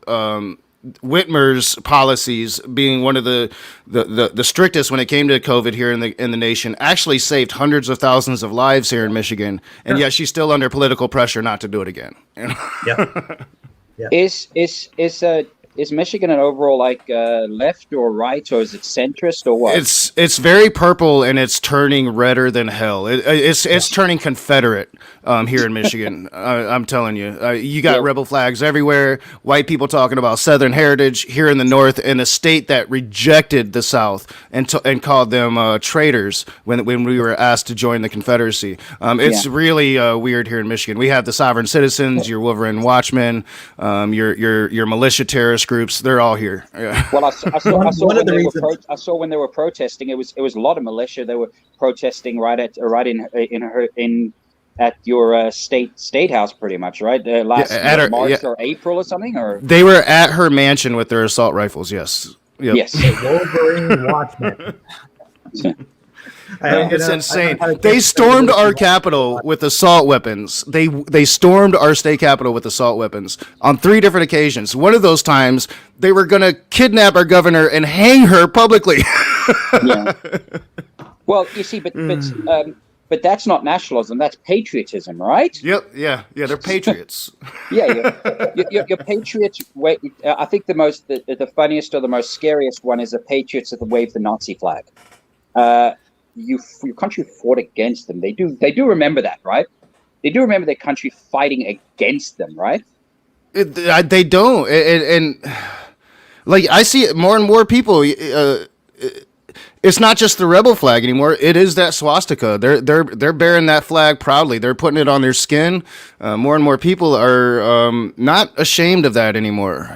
Whitmer's policies, being one of the strictest when it came to COVID here in the nation, actually saved hundreds of thousands of lives here in Michigan, and yet she's still under political pressure not to do it again. Yeah. Is Michigan an overall left or right, or is it centrist or what? It's very purple, and it's turning redder than hell. It's turning Confederate here in Michigan. I'm telling you, you got rebel flags everywhere. White people talking about Southern heritage here in the North, in a state that rejected the South and called them traitors when we were asked to join the Confederacy. It's really weird here in Michigan. We have the sovereign citizens, your Wolverine Watchmen, your militia terrorist groups. They're all here. Yeah. Well, I saw when they were protesting. It was a lot of militia. They were protesting right at your state house, pretty much, right? Last March or April or something, or they were at her mansion with their assault rifles. Yes. Yep. Yes. Wolverine Watchmen. It's insane. They stormed our Capitol with assault weapons. They stormed our state capitol with assault weapons on 3 different occasions. One of those times, they were going to kidnap our governor and hang her publicly. Yeah. Well, you see, but that's not nationalism. That's patriotism, right? Yep. Yeah. They're patriots. Yeah. Your patriots. I think the funniest or the most scariest one is the patriots that wave the Nazi flag. Your country fought against them. They do remember that, right? They do remember their country fighting against them, right? They don't, and like I see it more and more people. It's not just the rebel flag anymore. It is that swastika. They're bearing that flag proudly. They're putting it on their skin. More and more people are not ashamed of that anymore,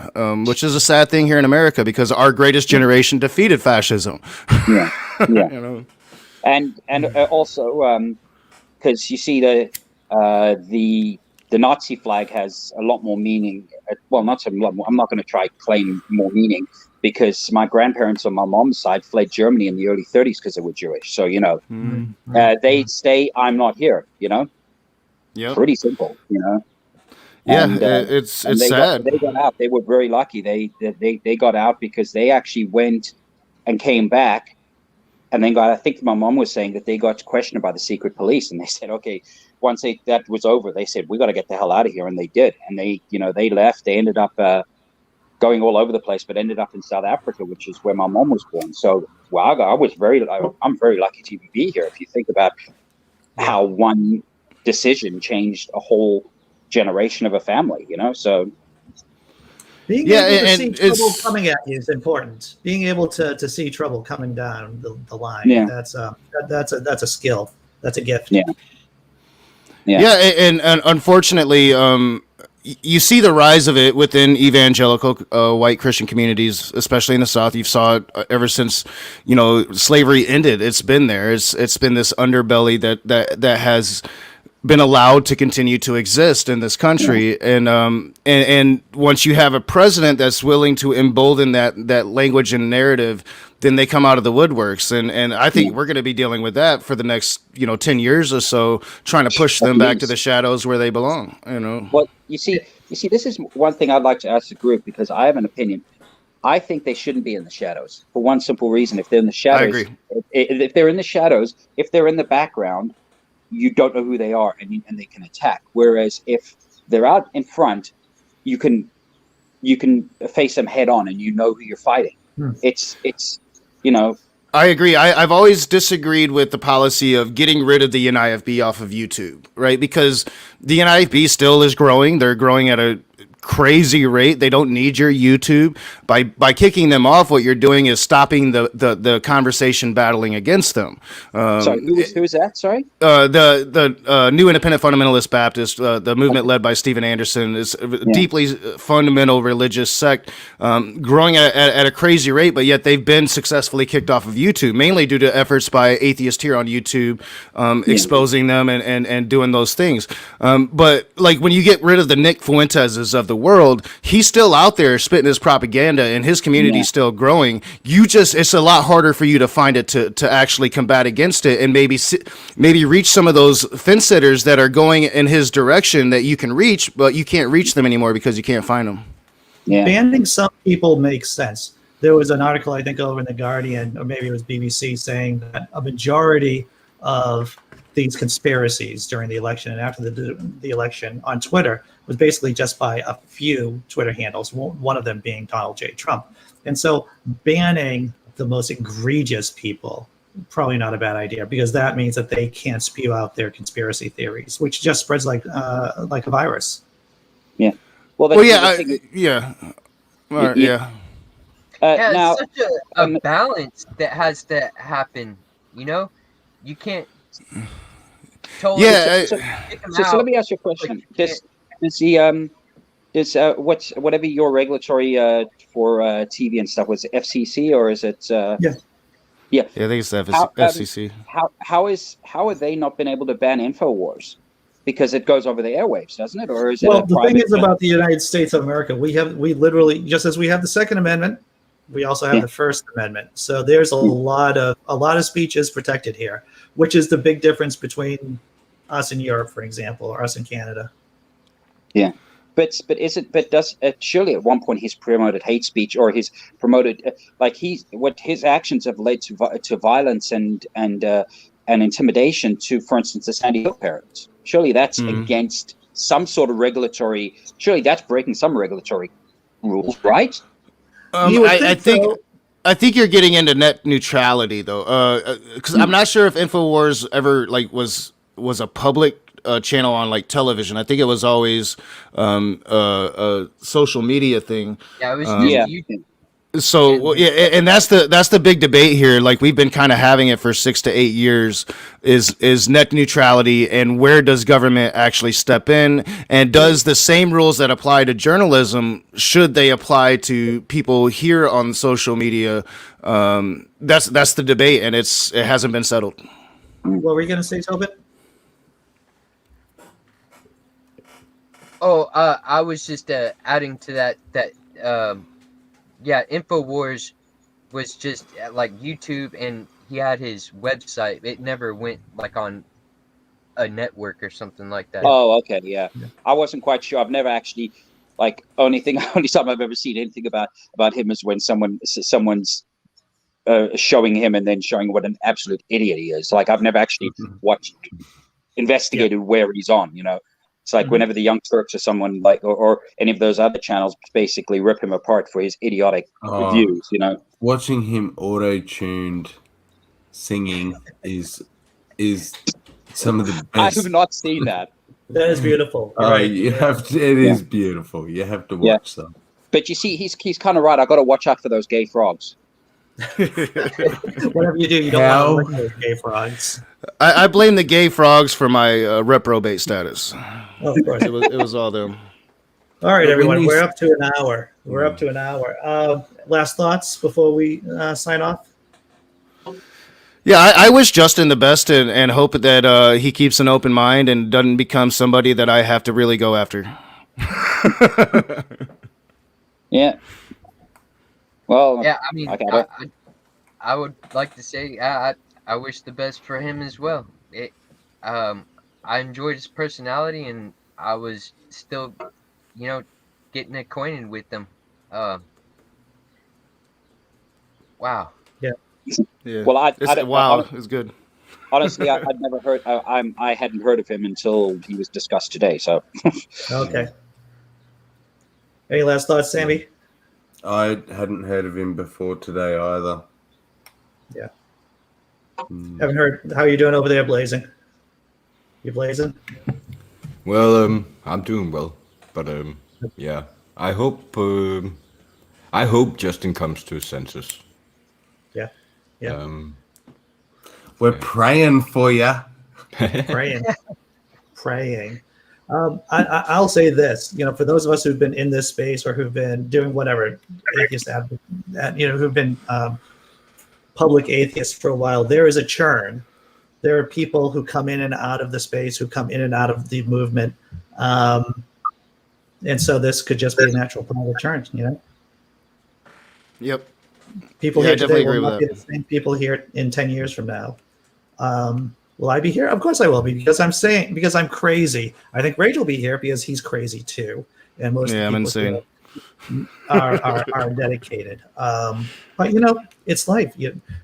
which is a sad thing here in America because our greatest generation defeated fascism. Yeah. And also because you see the Nazi flag has a lot more meaning. Well, not a lot more. I'm not going to try claim more meaning because my grandparents on my mom's side fled Germany in the early 30s because they were Jewish. So they'd stay. I'm not here. Yeah. Pretty simple. Yeah, and, it's sad. They got out. They were very lucky. They got out because they actually went and came back. And then I think my mom was saying that they got questioned by the secret police, and they said, okay, once that was over, they said, we got to get the hell out of here. And they did. And they left. They ended up going all over the place, but ended up in South Africa, which is where my mom was born. So wow, I'm very lucky to be here. If you think about how one decision changed a whole generation of a family, so. Being able to see trouble coming at you is important. Being able to see trouble coming down the line, that's a skill. That's a gift. Yeah, and unfortunately, you see the rise of it within evangelical white Christian communities, especially in the South. You've saw it ever since slavery ended. It's been there. It's been this underbelly that has been allowed to continue to exist in this country, and once you have a president that's willing to embolden that language and narrative, then they come out of the woodworks, and I think we're going to be dealing with that for the next 10 years or so, trying to push them back to the shadows where they belong. Well, you see, this is one thing I'd like to ask the group, because I have an opinion. I think they shouldn't be in the shadows for one simple reason. If they're in the shadows, I agree. If they're in the shadows, if they're in the background, you don't know who they are, and they can attack. Whereas if they're out in front, you can face them head on, and who you're fighting. It's I agree. I've always disagreed with the policy of getting rid of the NIFB off of YouTube, right? Because the NIFB still is growing. They're growing at a crazy rate. They don't need your YouTube. By kicking them off, what you're doing is stopping the conversation battling against them. Sorry, who is that? Sorry? The New Independent Fundamentalist Baptist, the movement led by Stephen Anderson, is a deeply fundamental religious sect, growing at a crazy rate, but yet they've been successfully kicked off of YouTube, mainly due to efforts by atheists here on YouTube, exposing them and doing those things. But like when you get rid of the Nick Fuenteses of the world, he's still out there spitting his propaganda, and his community's still growing. It's a lot harder for you to find it to actually combat against it, and maybe reach some of those fence sitters that are going in his direction that you can reach, but you can't reach them anymore because you can't find them. Banning some people makes sense. There was an article, I think, over in The Guardian, or maybe it was BBC, saying that a majority of these conspiracies during the election and after the election on Twitter was basically just by a few Twitter handles, one of them being Donald J. Trump. And so banning the most egregious people, probably not a bad idea, because that means that they can't spew out their conspiracy theories, which just spreads like a virus. Yeah. Now, it's such a balance that has to happen. You can't totally. So let me ask you a question. Whatever your regulatory for TV and stuff, was it FCC or is it? Yeah, I think it's the FCC. How have they not been able to ban InfoWars? Because it goes over the airwaves, doesn't it? Or is it? Well, the thing is about the United States of America, we literally, just as we have the Second Amendment, we also have the First Amendment. So there's a lot of speech is protected here, which is the big difference between us in Europe, for example, or us in Canada. Yeah. But does surely at one point he's promoted hate speech, or he's promoted his actions have led to violence and intimidation to, for instance, the Sandy Hook parents. Surely that's against some sort of regulatory. Surely that's breaking some regulatory rules, right? I think you're getting into net neutrality though, because I'm not sure if InfoWars ever was a public channel on television. I think it was always a social media thing. Yeah, it was YouTube. So and that's the big debate here. We've been kind of having it for 6 to 8 years. Is net neutrality, and where does government actually step in? And does the same rules that apply to journalism, should they apply to people here on social media? That's the debate, and it hasn't been settled. What were you going to say, Tobin? Oh, I was just adding to that. InfoWars was just like YouTube, and he had his website. It never went on a network or something like that. Oh, okay, yeah. I wasn't quite sure. I've never actually only time I've ever seen anything about him is when someone's showing him and then showing what an absolute idiot he is. I've never actually investigated where he's on. It's like whenever the Young Turks or someone like, or any of those other channels basically rip him apart for his idiotic views, you know. Watching him auto-tuned singing is some of the I best. have not seen that. That is beautiful. You're Oh, right. you have to. It is beautiful. You have to watch them. But you see, he's kind of right. I got to watch out for those gay frogs. Whatever you do, you don't want to lick those gay frogs. I blame the gay frogs for my reprobate status. Oh, of course. It was all them. All right, everyone. We're up to an hour. We're up to an hour. Last thoughts before we sign off? Yeah, I wish Justin the best and hope that he keeps an open mind and doesn't become somebody that I have to really go after. Yeah. Well, Yeah, I mean, I would like to say I wish the best for him as well. I enjoyed his personality, and I was still, getting acquainted with them. Wow. Yeah. Well, it's good. Honestly, I'd never heard. I hadn't heard of him until he was discussed today. So. Okay. Any last thoughts, Sammy? I hadn't heard of him before today either. Yeah. Haven't heard. How are you doing over there, Blazing? You blazing? Well, I'm doing well, but yeah, I hope Justin comes to his senses. Yeah. Yeah. We're praying for you. Praying. I'll say this, for those of us who've been in this space or who've been doing whatever atheist advocate, who've been public atheists for a while, there is a churn. There are people who come in and out of the space, who come in and out of the movement, and so this could just be a natural part of the churn. Yep. People Yeah, here I definitely today will agree not with be the same people here in 10 years from now. Will I be here? Of course I will be, because I'm crazy. I think Rage will be here because he's crazy too. And most I'm of the insane. people are dedicated. But it's life.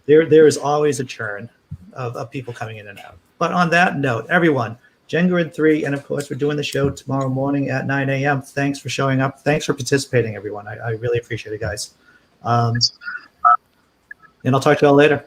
There is always a churn of people coming in and out. But on that note, everyone, GenGrid 3, and of course we're doing the show tomorrow morning at 9 a.m. Thanks for showing up. Thanks for participating, everyone. I really appreciate it, guys. And I'll talk to you all later.